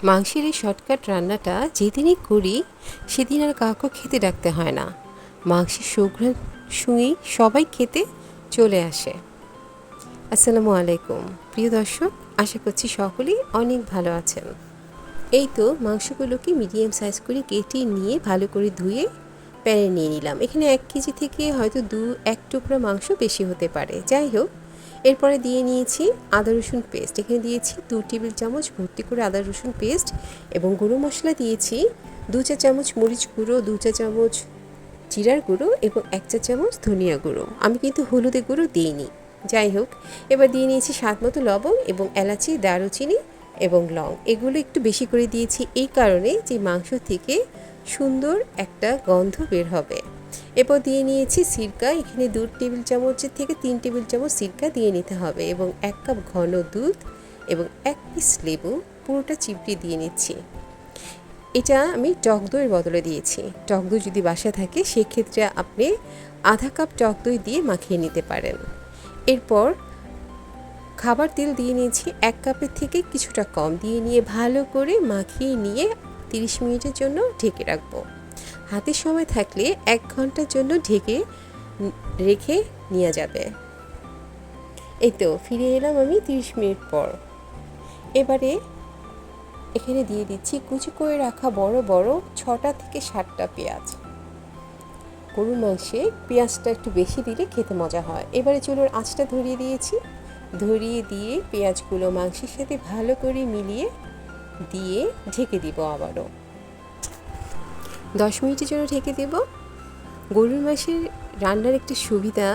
মাংসের এই শর্টকাট রান্নাটা যেদিনই করি সেদিন আর কাউকে খেতে ডাকতে হয় না। মাংসের সুঘ্রাণ শুঁই সবাই খেতে চলে আসে। আসসালামু আলাইকুম প্রিয় দর্শক, আশা করছি সকলেই অনেক ভালো আছেন। এই তো মাংসগুলোকে মিডিয়াম সাইজ করে কেটে নিয়ে ভালো করে ধুয়ে প্যানে নিয়ে নিলাম। এখানে 1 কেজি থেকে হয়তো 1 টুকরা মাংস বেশি হতে পারে, যাই হোক। এরপরে দিয়ে নিয়েছি আদা রসুন পেস্ট। এখানে দিয়েছি 2 টেবিল চামচ ভর্তি করে আদা রসুন পেস্ট, এবং গুঁড়ো মশলা দিয়েছি 2 চা চামচ মরিচ গুঁড়ো, 2 চা চামচ জিরার গুঁড়ো এবং 1 চা চামচ ধনিয়া গুঁড়ো। আমি কিন্তু হলুদের গুঁড়ো দিইনি, যাই হোক। এবার দিয়ে নিয়েছি স্বাদ মতো লবণ এবং এলাচি, দারুচিনি এবং লং। এগুলো একটু বেশি করে দিয়েছি এই কারণে যে মাংস থেকে সুন্দর একটা গন্ধ বের হবে। এরপর দিয়ে নিয়েছি সিরকা। এখানে 2 টেবিল চামচের থেকে 3 টেবিল চামচ সিরকা দিয়ে নিতে হবে, এবং 1 কাপ ঘন দুধ এবং 1 পিস লেবু পুরোটা চিপড়ে দিয়ে নিচ্ছি। এটা আমি টক দইয়ের বদলে দিয়েছি। টক দই যদি বাসায় থাকে সেক্ষেত্রে আপনি আধা কাপ টক দই দিয়ে মাখিয়ে নিতে পারেন। এরপর খাবার তেল দিয়ে নিয়েছি 1 কাপের থেকে কিছুটা কম দিয়ে নিয়ে ভালো করে মাখিয়ে নিয়ে 30 মিনিটের জন্য ঢেকে রাখবো। হাতে সময় থাকলে 1 ঘন্টার জন্য ঢেকে রেখে নেওয়া যাবে। এই তো ফিরে এলাম আমি 30 মিনিট পর। এবারে এখানে দিয়ে দিচ্ছি কুচি করে রাখা বড় বড় 6টা থেকে 7টা পেঁয়াজ। গরুর মাংসে পেঁয়াজটা একটু বেশি দিলে খেতে মজা হয়। এবারে চুলোর আঁচটা ধরিয়ে দিয়েছি। ধরিয়ে দিয়ে পেঁয়াজগুলো মাংসের সাথে ভালো করে মিলিয়ে দিয়ে ঢেকে দিব। আবারও 10 মিনিটের জন্য ঢেকে দেব। গরুর মাংসের রান্নার একটি সুবিধা,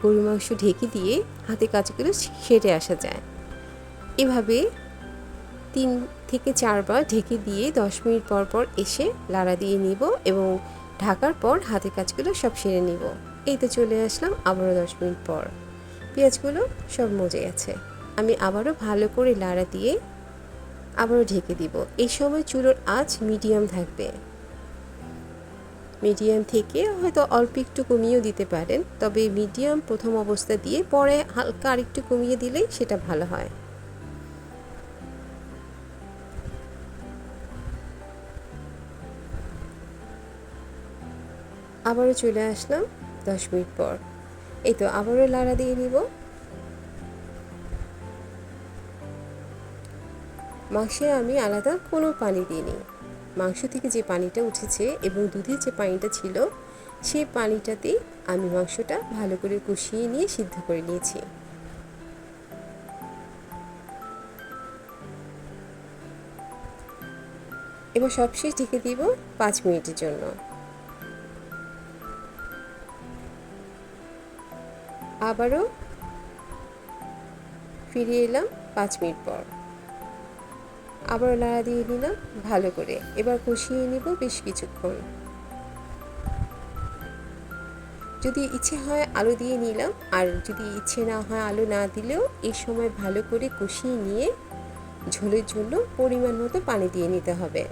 গরুর মাংস ঢেকে দিয়ে হাতে কাজগুলো সেরে আসা যায়। এভাবে 3 থেকে 4 বার ঢেকে দিয়ে 10 মিনিট পর পর এসে লাড়া দিয়ে নিব, এবং ঢাকার পর হাতে কাজগুলো সব সেরে নিব। এই তো চলে আসলাম আবারও 10 মিনিট পর। পেঁয়াজগুলো সব মজে গেছে। আমি আবারও ভালো করে লাড়া দিয়ে আবারও ঢেকে দিব। এই সময় চুলোর আঁচ মিডিয়াম থাকবে। মিডিয়াম থেকে হয়তো অল্প একটু কমিয়েও দিতে পারেন, তবে মিডিয়াম প্রথম অবস্থা দিয়ে পরে হালকা আরেকটু কমিয়ে দিলে সেটা ভালো হয়। আবারও চলে আসলাম 10 মিনিট পর। এই তো আবারও লাড়া দিয়ে নিব। মাংসে আমি আলাদা কোনো পানি দিইনি। মাংস থেকে যে পানিটা উঠেছে এবং দুধের যে পানিটা ছিল সেই পানিটাতেই আমি মাংসটা ভালো করে কষিয়ে নিয়ে সিদ্ধ করে নিয়েছি। এবার সবশেষ ঢেকে দিব 5 মিনিটের জন্য। আবারও ফিরে এলাম 5 মিনিট পর। আবারও লাড়া দিয়ে নিলাম ভালো করে। এবার কষিয়ে নিব বেশ কিছুক্ষণ। যদি ইচ্ছে হয় আলু দিয়ে নিলাম, আর যদি ইচ্ছে না হয় আলু না দিলেও এই সময় ভালো করে কষিয়ে নিয়ে ঝোলের জন্য পরিমাণ মতো পানি দিয়ে নিতে হবে।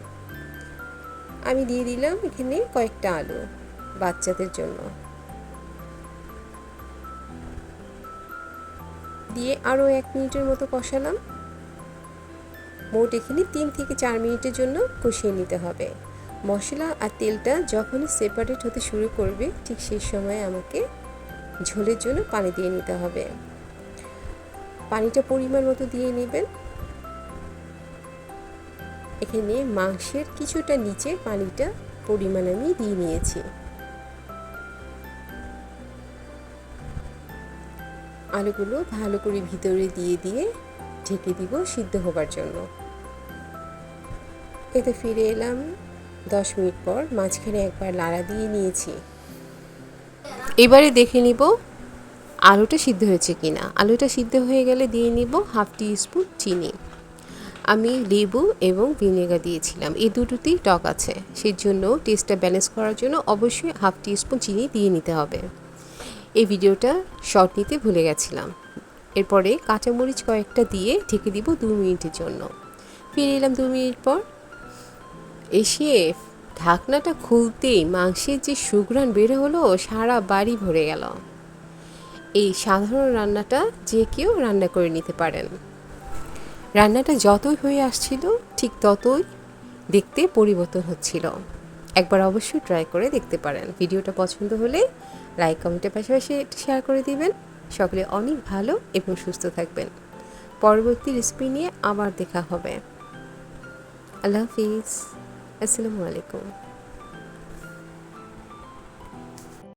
আমি দিয়ে দিলাম এখানে কয়েকটা আলু বাচ্চাদের জন্য। দিয়ে আরও 1 মিনিটের মতো কষালাম। মোট এখানে 3 থেকে 4 মিনিটের জন্য কষিয়ে নিতে হবে। মশলা আর তেলটা যখনই সেপারেট হতে শুরু করবে ঠিক সেই সময় আমাকে ঝোলের জন্য পানি দিয়ে নিতে হবে। পানিটা পরিমাণ মতো দিয়ে নেবেন। এখানে মাংসের কিছুটা নিচে পানিটা পরিমাণ আমি দিয়ে নিয়েছি। আলুগুলো ভালো করে ভিতরে দিয়ে দিয়ে ঢেকে দিব সিদ্ধ হবার জন্য। এতে ফিরে এলাম 10 মিনিট পর। মাঝখানে একবার লাড়া দিয়ে নিয়েছি। এবারে দেখে নিব আলুটা সিদ্ধ হয়েছে কিনা। আলুটা সিদ্ধ হয়ে গেলে দিয়ে নিব হাফ টিস্পুন চিনি। আমি লেবু এবং ভিনেগার দিয়েছিলাম, এই দুটোতেই টক আছে, সেই জন্য টেস্টটা ব্যালেন্স করার জন্য অবশ্যই হাফ টিস্পুন চিনি দিয়ে নিতে হবে। এই ভিডিওটা শর্ট নিতে ভুলে গেছিলাম। এরপরে কাঁচামরিচ কয়েকটা দিয়ে ঢেকে দিব 2 মিনিটের জন্য। ফিরে এলাম 2 মিনিট পর। এসে ঢাকনাটা খুলতেই মাংসের যে সুঘ্রাণ বের হলো সারা বাড়ি ভরে গেল। এই সাধারণ রান্নাটা যে কেউ রান্না করে নিতে পারেন। রান্নাটা যতই হয়ে আসছিল ঠিক ততই দেখতে পরিবর্তন হচ্ছিল। একবার অবশ্যই ট্রাই করে দেখতে পারেন। ভিডিওটা পছন্দ হলে লাইক কমেন্টের পাশাপাশি শেয়ার করে দিবেন। সকলে অনেক ভালো এবং সুস্থ থাকবেন। পরবর্তী রেসিপি নিয়ে আবার দেখা হবে। আল্লাহ হাফিজ। আসসালামু আলাইকুম।